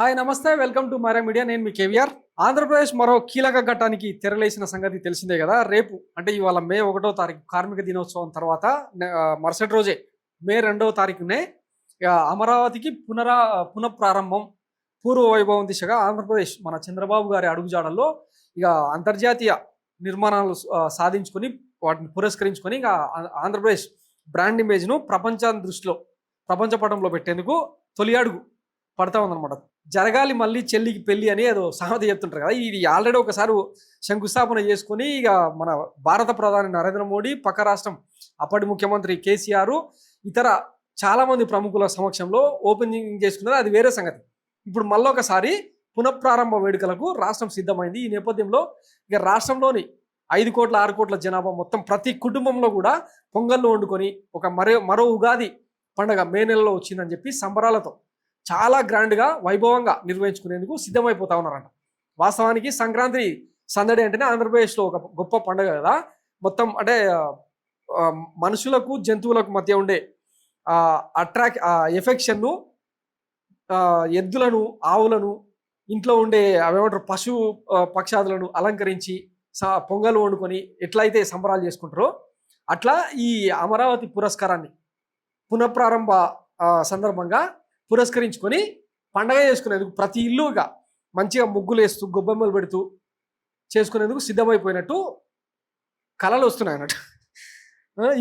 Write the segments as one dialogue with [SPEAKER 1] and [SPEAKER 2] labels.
[SPEAKER 1] Hi నమస్తే, welcome to Myra media. నేను మీ కేవీఆర్. ఆంధ్రప్రదేశ్ మరో కీలక ఘట్టానికి తెరలేసిన సంగతి తెలిసిందే కదా. రేపు అంటే ఇవాళ మే 1వ తారీఖు కార్మిక దినోత్సవం తర్వాత మరుసటి రోజే మే 2వ తారీఖునే అమరావతికి పునఃప్రారంభం, పూర్వ వైభవం దిశగా ఆంధ్రప్రదేశ్ మన చంద్రబాబు గారి అడుగుజాడల్లో ఇక అంతర్జాతీయ నిర్మాణాలు సాధించుకొని వాటిని పురస్కరించుకొని ఇక ఆంధ్రప్రదేశ్ బ్రాండ్ ఇమేజ్ను ప్రపంచ పటంలో పెట్టేందుకు తొలి అడుగు పడతా ఉందన్నమాట. జరగాలి మళ్ళీ చెల్లికి పెళ్లి అని ఏదో సామెత చెప్తుంటారు కదా. ఇది ఆల్రెడీ ఒకసారి శంకుస్థాపన చేసుకుని ఇక మన భారత ప్రధాని నరేంద్ర మోడీ, పక్క రాష్ట్రం అప్పటి ముఖ్యమంత్రి కేసీఆర్, ఇతర చాలామంది ప్రముఖుల సమక్షంలో ఓపెనింగ్ చేసుకున్నారు. అది వేరే సంగతి. ఇప్పుడు మళ్ళొకసారి పునఃప్రారంభ వేడుకలకు రాష్ట్రం సిద్ధమైంది. ఈ నేపథ్యంలో ఇక రాష్ట్రంలోని 5 కోట్ల 6 కోట్ల జనాభా మొత్తం ప్రతి కుటుంబంలో కూడా పొంగళ్ళు వండుకొని ఒక మరో ఉగాది పండగ మే నెలలో వచ్చిందని చెప్పి సంబరాలతో చాలా గ్రాండ్గా వైభవంగా నిర్వహించుకునేందుకు సిద్ధమైపోతా ఉన్నారంట. వాస్తవానికి సంక్రాంతి సందడి అంటేనే ఆంధ్రప్రదేశ్లో ఒక గొప్ప పండుగ కదా. మొత్తం అంటే మనుషులకు జంతువులకు మధ్య ఉండే ఎఫెక్షన్ను, ఎద్దులను, ఆవులను, ఇంట్లో ఉండే అవేమంటారు పశు పక్షాదులను అలంకరించి పొంగలు వండుకొని ఎట్లయితే సంబరాలు చేసుకుంటారో అట్లా ఈ అమరావతి పురస్కారాన్ని పునఃప్రారంభ సందర్భంగా పురస్కరించుకొని పండగ చేసుకునేందుకు ప్రతి ఇల్లుగా మంచిగా ముగ్గులు వేస్తూ గొబ్బెమ్మలు పెడుతూ చేసుకునేందుకు సిద్ధమైపోయినట్టు కళలు వస్తున్నాయి అన్నట్టు.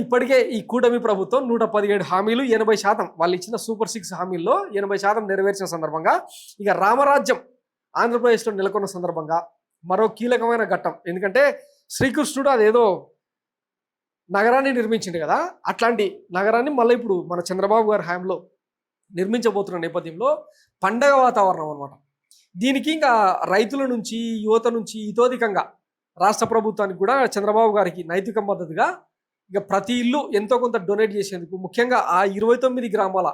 [SPEAKER 1] ఇప్పటికే ఈ కూటమి ప్రభుత్వం 117 హామీలు 80% వాళ్ళు ఇచ్చిన సూపర్ 6 హామీల్లో 80% నెరవేర్చిన సందర్భంగా ఇక రామరాజ్యం ఆంధ్రప్రదేశ్లో నెలకొన్న సందర్భంగా మరో కీలకమైన ఘట్టం. ఎందుకంటే శ్రీకృష్ణుడు అదేదో నగరాన్ని నిర్మించింది కదా, అట్లాంటి నగరాన్ని మళ్ళీ ఇప్పుడు మన చంద్రబాబు గారి హయాంలో నిర్మించబోతున్న నేపథ్యంలో పండగ వాతావరణం అనమాట. దీనికి ఇంకా రైతుల నుంచి, యువత నుంచి ఇతోధికంగా రాష్ట్ర ప్రభుత్వానికి కూడా చంద్రబాబు గారికి నైతిక మద్దతుగా ఇక ప్రతి ఇల్లు ఎంతో కొంత డొనేట్ చేసేందుకు, ముఖ్యంగా ఆ 29 గ్రామాల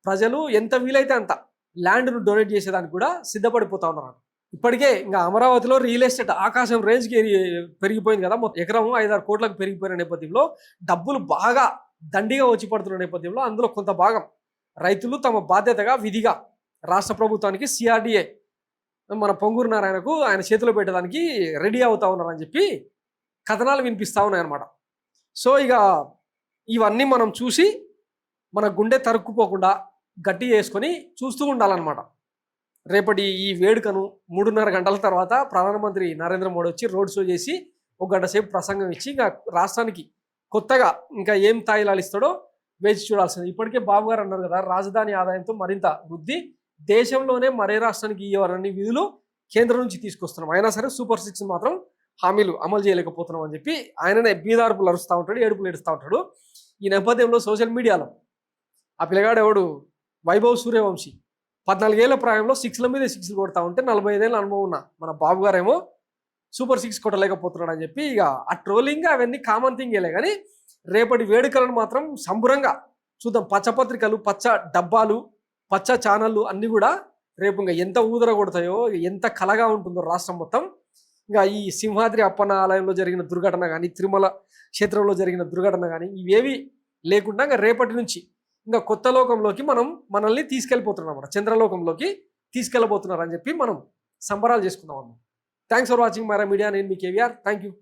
[SPEAKER 1] ప్రజలు ఎంత వీలైతే అంత ల్యాండ్ను డొనేట్ చేసేదానికి కూడా సిద్ధపడిపోతా ఉన్నారు. ఇప్పటికే ఇంకా అమరావతిలో రియల్ ఎస్టేట్ ఆకాశం రేంజ్కి పెరిగిపోయింది కదా. మొత్తం ఎకరం 5-6 కోట్లకు పెరిగిపోయిన నేపథ్యంలో డబ్బులు బాగా దండిగా వచ్చి పడుతున్న నేపథ్యంలో అందులో కొంత భాగం రైతులు తమ బాధ్యతగా విధిగా రాష్ట్ర ప్రభుత్వానికి సిఆర్డిఏ మన పొంగూరు నారాయణకు ఆయన చేతిలో పెట్టడానికి రెడీ అవుతా ఉన్నారని చెప్పి కథనాలు వినిపిస్తూ ఉన్నాయన్నమాట. సో ఇక ఇవన్నీ మనం చూసి మన గుండె తరుక్కుపోకుండా గట్టి చేసుకొని చూస్తూ ఉండాలన్నమాట. రేపటి ఈ వేడుకను 3:30 గంటల తర్వాత ప్రధానమంత్రి నరేంద్ర మోడీ వచ్చి రోడ్ షో చేసి 1 గంట సేపు ప్రసంగం ఇచ్చి ఇంకా రాష్ట్రానికి కొత్తగా ఇంకా ఏం తాయిలాలు ఇస్తాడో వేచి చూడాల్సింది. ఇప్పటికే బాబు గారు అన్నారు కదా, రాజధాని ఆదాయంతో మరింత వృద్ధి, దేశంలోనే మరే రాష్ట్రానికి ఇవ్వాలని విధులు కేంద్రం నుంచి తీసుకొస్తున్నాం, అయినా సరే సూపర్ 6 మాత్రం హామీలు అమలు చేయలేకపోతున్నాం అని చెప్పి ఆయననే బీదార్పులు అరుస్తూ ఉంటాడు, ఏడుపులు ఏడుస్తూ ఉంటాడు. ఈ నేపథ్యంలో సోషల్ మీడియాలో ఆ పిల్లగాడు ఎవడు వైభవ్ సూర్యవంశీ 14 ఏళ్ల ప్రాయంలో 6ల మీద 6లు కొడతా ఉంటే 45 ఏళ్ళ అనుభవం ఉన్న మన బాబు గారేమో సూపర్ 6 కొట్టలేకపోతున్నాడు అని చెప్పి ఇక ఆ ట్రోలింగ్ అవన్నీ కామన్ థింగేలే. కానీ రేపటి వేడుకలను మాత్రం సంబరంగా చూద్దాం. పచ్చపత్రికలు, పచ్చ డబ్బాలు, పచ్చ ఛానళ్ళు అన్నీ కూడా రేపు ఇంకా ఎంత ఊదర కొడతాయో, ఎంత కలగా ఉంటుందో రాష్ట్రం మొత్తం. ఇంకా ఈ సింహాద్రి అప్పన్న ఆలయంలో జరిగిన దుర్ఘటన కానీ, తిరుమల క్షేత్రంలో జరిగిన దుర్ఘటన కానీ ఇవేవి లేకుండా ఇంకా రేపటి నుంచి ఇంకా కొత్త లోకంలోకి మనల్ని తీసుకెళ్ళిపోతున్నాం అన్నమాట. చంద్రలోకంలోకి తీసుకెళ్ళబోతున్నారు అని చెప్పి మనం సంబరాలు చేసుకుందాం అన్నమాట. Thanks for watching Maira media. నేను మీ కేవీఆర్. Thank you.